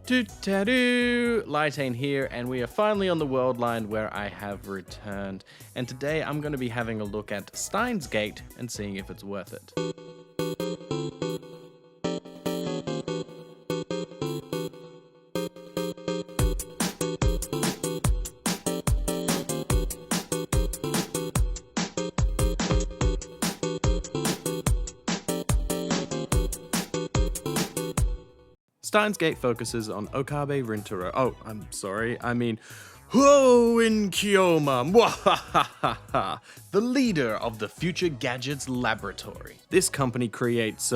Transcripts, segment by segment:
Daru, Lytane here, and we are finally on the world line where I have returned. And today I'm going to be having a look at Steins Gate and seeing if it's worth it. Steins Gate focuses on Okabe Rintaro. Hououin Kyouma, the leader of the Future Gadgets Laboratory. This company creates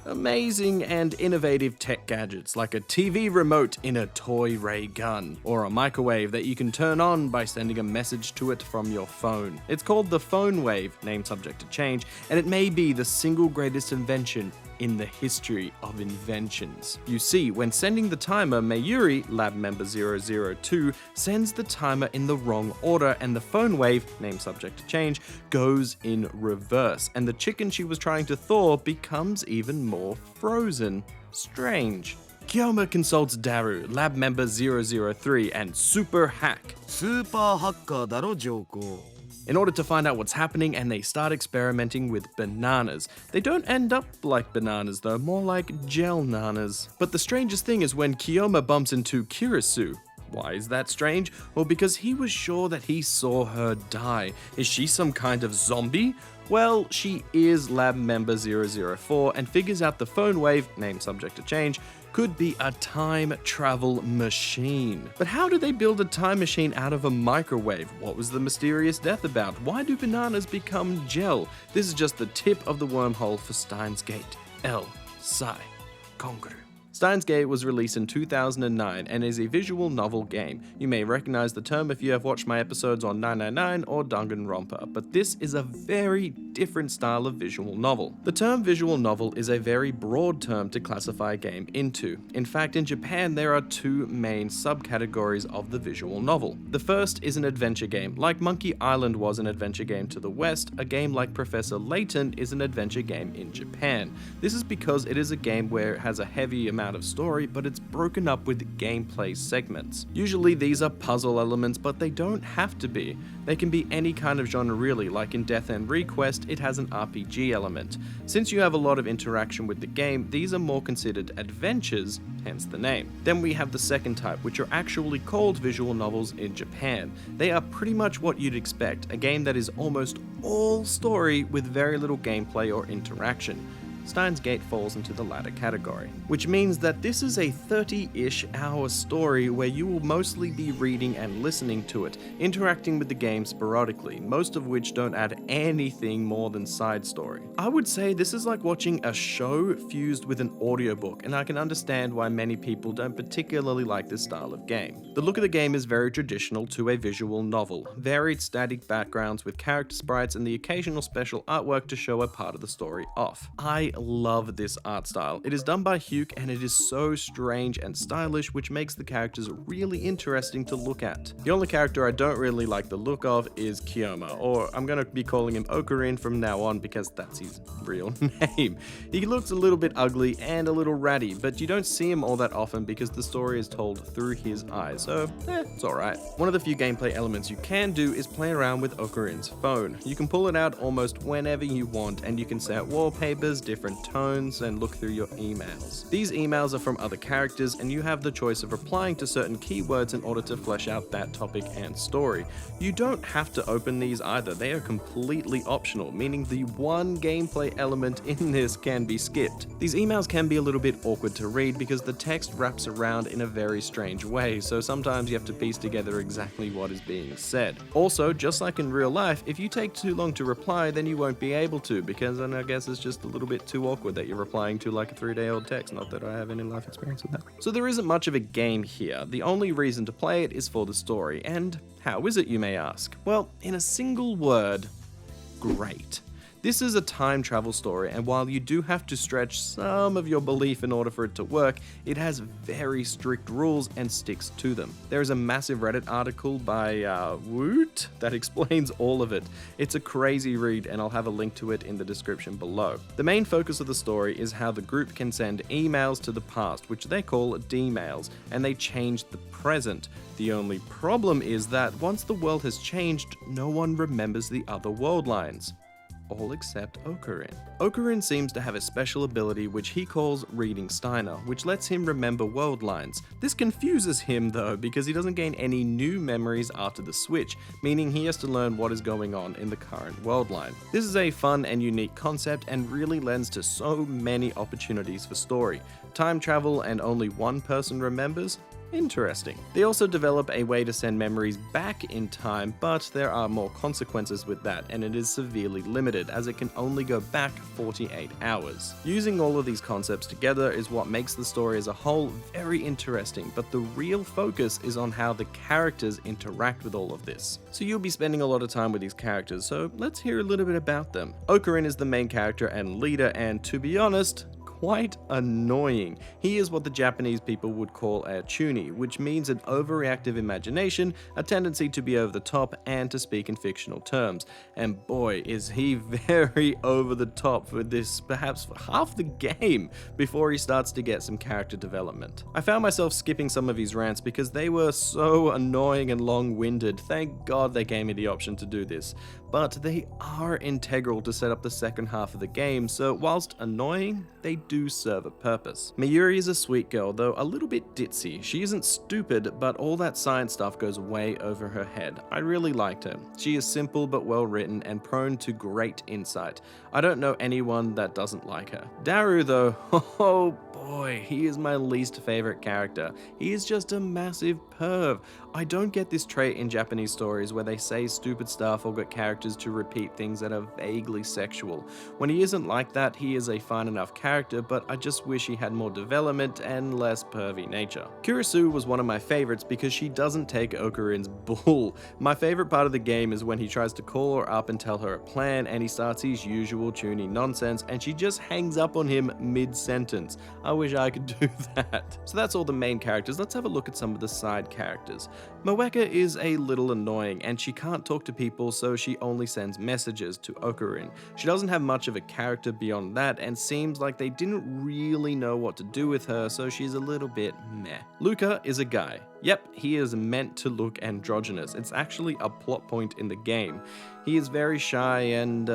amazing and innovative tech gadgets like a TV remote in a toy ray gun, or a microwave that you can turn on by sending a message to it from your phone. It's called the Phonewave, name subject to change, and it may be the single greatest invention in the history of inventions. You see, when sending the timer, Mayuri, lab member 002, sends the timer in the wrong order, and the Phonewave, name subject to change, goes in reverse, and the chicken she was trying to thaw becomes even more frozen. Strange. Kyouma consults Daru, lab member 003, and Super Hack, in order to find out what's happening, and they start experimenting with bananas. They don't end up like bananas though, more like gel-nanas. But the strangest thing is when Kyouma bumps into Kurisu. Why is that strange? Well, because he was sure that he saw her die. Is she some kind of zombie? Well, she is lab member 004 and figures out the Phonewave, name subject to change, could be a time travel machine. But how do they build a time machine out of a microwave? What was the mysterious death about? Why do bananas become gel? This is just the tip of the wormhole for Steins Gate. El Sai Kongru. Steins Gate was released in 2009 and is a visual novel game. You may recognize the term if you have watched my episodes on 999 or Danganronpa, but this is a very different style of visual novel. The term visual novel is a very broad term to classify a game into. In fact, in Japan, there are two main subcategories of the visual novel. The first is an adventure game. Like Monkey Island was an adventure game to the West, a game like Professor Layton is an adventure game in Japan. This is because it is a game where it has a heavy amount of story, but it's broken up with gameplay segments. Usually these are puzzle elements, but they don't have to be. They can be any kind of genre really, like in Death End Request, it has an RPG element. Since you have a lot of interaction with the game, these are more considered adventures, hence the name. Then we have the second type, which are actually called visual novels in Japan. They are pretty much what you'd expect, a game that is almost all story with very little gameplay or interaction. Steins Gate falls into the latter category, which means that this is a 30-ish hour story where you will mostly be reading and listening to it, interacting with the game sporadically, most of which don't add anything more than side story. I would say this is like watching a show fused with an audiobook, and I can understand why many people don't particularly like this style of game. The look of the game is very traditional to a visual novel, varied static backgrounds with character sprites and the occasional special artwork to show a part of the story off. I love this art style. It is done by Hououin and it is so strange and stylish, which makes the characters really interesting to look at. The only character I don't really like the look of is Kyouma, or I'm going to be calling him Okarin from now on because that's his real name. He looks a little bit ugly and a little ratty, but you don't see him all that often because the story is told through his eyes, so it's alright. One of the few gameplay elements you can do is play around with Okarin's phone. You can pull it out almost whenever you want, and you can set wallpapers, different tones, and look through your emails. These emails are from other characters, and you have the choice of replying to certain keywords in order to flesh out that topic and story. You don't have to open these either, they are completely optional, meaning the one gameplay element in this can be skipped. These emails can be a little bit awkward to read because the text wraps around in a very strange way, so sometimes you have to piece together exactly what is being said. Also, just like in real life, if you take too long to reply, then you won't be able to, because then I guess it's just a little bit too awkward that you're replying to like a 3-day-old text, not that I have any life experience with that. So there isn't much of a game here. The only reason to play it is for the story. And how is it, you may ask? Well, in a single word, great. This is a time travel story, and while you do have to stretch some of your belief in order for it to work, it has very strict rules and sticks to them. There is a massive Reddit article by Woute that explains all of it. It's a crazy read, and I'll have a link to it in the description below. The main focus of the story is how the group can send emails to the past, which they call D-mails, and they change the present. The only problem is that once the world has changed, no one remembers the other world lines. All except Okarin. Okarin seems to have a special ability which he calls Reading Steiner, which lets him remember world lines. This confuses him though, because he doesn't gain any new memories after the switch, meaning he has to learn what is going on in the current world line. This is a fun and unique concept and really lends to so many opportunities for story. Time travel and only one person remembers? Interesting. They also develop a way to send memories back in time, but there are more consequences with that, and it is severely limited, as it can only go back 48 hours. Using all of these concepts together is what makes the story as a whole very interesting, but the real focus is on how the characters interact with all of this. So you'll be spending a lot of time with these characters, so let's hear a little bit about them. Okarin is the main character and leader, and to be honest, quite annoying. He is what the Japanese people would call a chuny, which means an overreactive imagination, a tendency to be over the top, and to speak in fictional terms. And boy, is he very over the top for this, perhaps for half the game, before he starts to get some character development. I found myself skipping some of his rants because they were so annoying and long-winded. Thank God they gave me the option to do this. But they are integral to set up the second half of the game, so whilst annoying, they do serve a purpose. Mayuri is a sweet girl, though a little bit ditzy. She isn't stupid, but all that science stuff goes way over her head. I really liked her. She is simple but well written and prone to great insight. I don't know anyone that doesn't like her. Daru though, oh boy, he is my least favorite character. He is just a massive perv. I don't get this trait in Japanese stories where they say stupid stuff or get characters to repeat things that are vaguely sexual. When he isn't like that, he is a fine enough character, but I just wish he had more development and less pervy nature. Kurisu was one of my favorites because she doesn't take Okarin's bull. My favorite part of the game is when he tries to call her up and tell her a plan, and he starts his usual chuny nonsense, and she just hangs up on him mid-sentence. I wish I could do that. So that's all the main characters. Let's have a look at some of the side characters. Moeka is a little annoying, and she can't talk to people, so she only sends messages to Okarin. She doesn't have much of a character beyond that, and seems like they didn't really know what to do with her, so she's a little bit meh. Luca is a guy. Yep, he is meant to look androgynous. It's actually a plot point in the game. He is very shy and,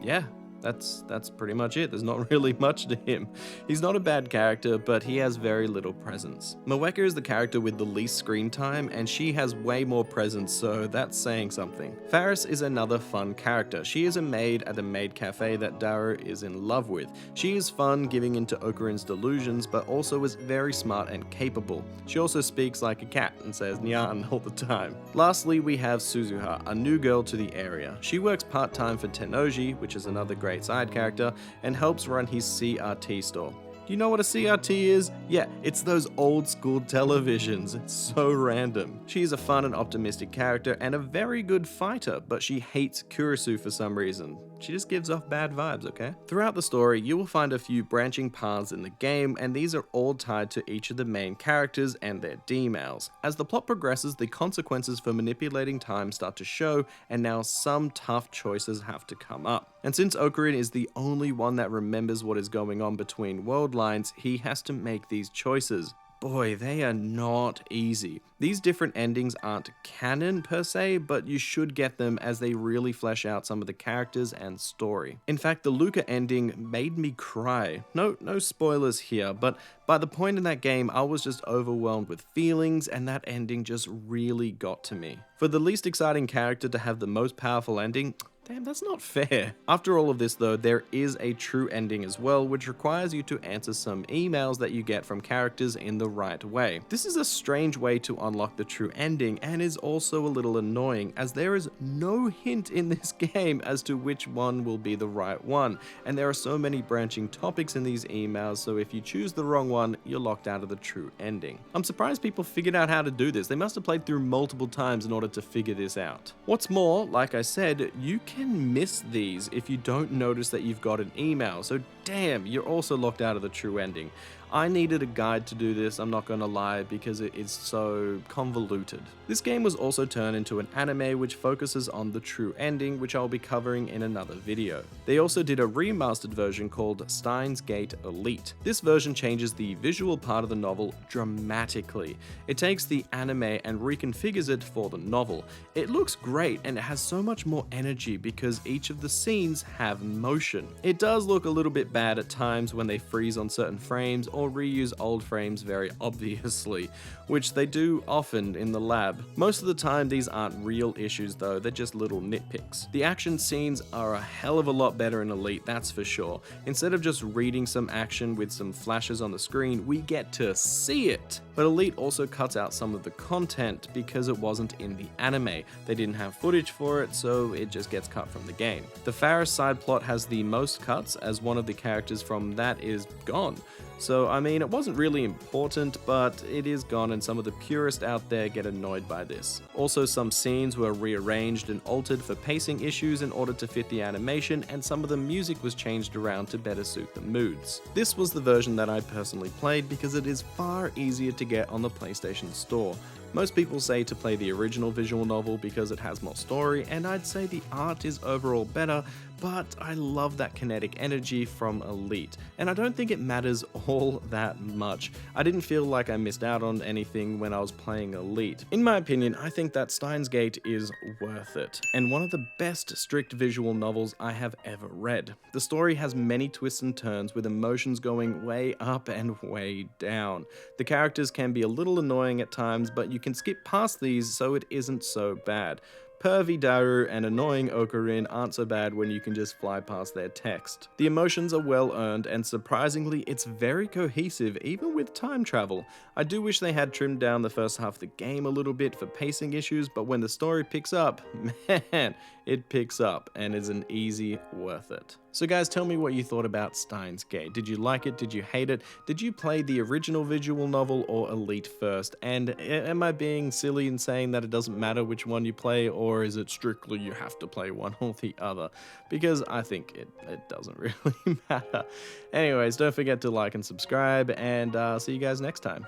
yeah. That's pretty much it. There's not really much to him. He's not a bad character, but he has very little presence. Moeka is the character with the least screen time, and she has way more presence, so that's saying something. Faris is another fun character. She is a maid at a maid cafe that Daru is in love with. She is fun, giving into Okarin's delusions, but also is very smart and capable. She also speaks like a cat and says nyan all the time. Lastly, we have Suzuha, a new girl to the area. She works part-time for Tennoji, which is another great side character, and helps run his CRT store. Do you know what a CRT is? Yeah, it's those old school televisions. It's so random. She is a fun and optimistic character and a very good fighter, but she hates Kurisu for some reason. She just gives off bad vibes, okay? Throughout the story, you will find a few branching paths in the game, and these are all tied to each of the main characters and their D-mails. As the plot progresses, the consequences for manipulating time start to show, and now some tough choices have to come up. And since Okarin is the only one that remembers what is going on between world lines, he has to make these choices. Boy, they are not easy. These different endings aren't canon per se, but you should get them as they really flesh out some of the characters and story. In fact, the Luca ending made me cry. No spoilers here, but by the point in that game, I was just overwhelmed with feelings, and that ending just really got to me. For the least exciting character to have the most powerful ending, damn, that's not fair. After all of this though, there is a true ending as well, which requires you to answer some emails that you get from characters in the right way. This is a strange way to unlock the true ending, and is also a little annoying, as there is no hint in this game as to which one will be the right one, and there are so many branching topics in these emails, so if you choose the wrong one, you're locked out of the true ending. I'm surprised people figured out how to do this. They must have played through multiple times in order to figure this out. What's more, like I said, you can miss these if you don't notice that you've got an email, so damn, you're also locked out of the true ending. I needed a guide to do this, I'm not gonna lie, because it is so convoluted. This game was also turned into an anime which focuses on the true ending, which I'll be covering in another video. They also did a remastered version called Steins Gate Elite. This version changes the visual part of the novel dramatically. It takes the anime and reconfigures it for the novel. It looks great and it has so much more energy because each of the scenes have motion. It does look a little bit bad at times when they freeze on certain frames or reuse old frames very obviously, which they do often in the lab. Most of the time these aren't real issues though, they're just little nitpicks. The action scenes are a hell of a lot better in Elite, that's for sure. Instead of just reading some action with some flashes on the screen, we get to see it. But Elite also cuts out some of the content because it wasn't in the anime. They didn't have footage for it, so it just gets cut from the game. The Faris side plot has the most cuts, as one of the characters from that is gone. So, I mean, it wasn't really important, but it is gone and some of the purists out there get annoyed by this. Also, some scenes were rearranged and altered for pacing issues in order to fit the animation, and some of the music was changed around to better suit the moods. This was the version that I personally played because it is far easier to get on the PlayStation Store. Most people say to play the original visual novel because it has more story, and I'd say the art is overall better, but I love that kinetic energy from Elite, and I don't think it matters all that much. I didn't feel like I missed out on anything when I was playing Elite. In my opinion, I think that Steins Gate is worth it, and one of the best strict visual novels I have ever read. The story has many twists and turns with emotions going way up and way down. The characters can be a little annoying at times, but you can skip past these so it isn't so bad. Pervy Daru and annoying Okarin aren't so bad when you can just fly past their text. The emotions are well earned, and surprisingly it's very cohesive even with time travel. I do wish they had trimmed down the first half of the game a little bit for pacing issues, but when the story picks up, man, it picks up and is an easy worth it. So guys, tell me what you thought about Steins Gate. Did you like it? Did you hate it? Did you play the original visual novel or Elite first? And am I being silly in saying that it doesn't matter which one you play, or is it strictly you have to play one or the other? Because I think it doesn't really matter. Anyways, don't forget to like and subscribe, and see you guys next time.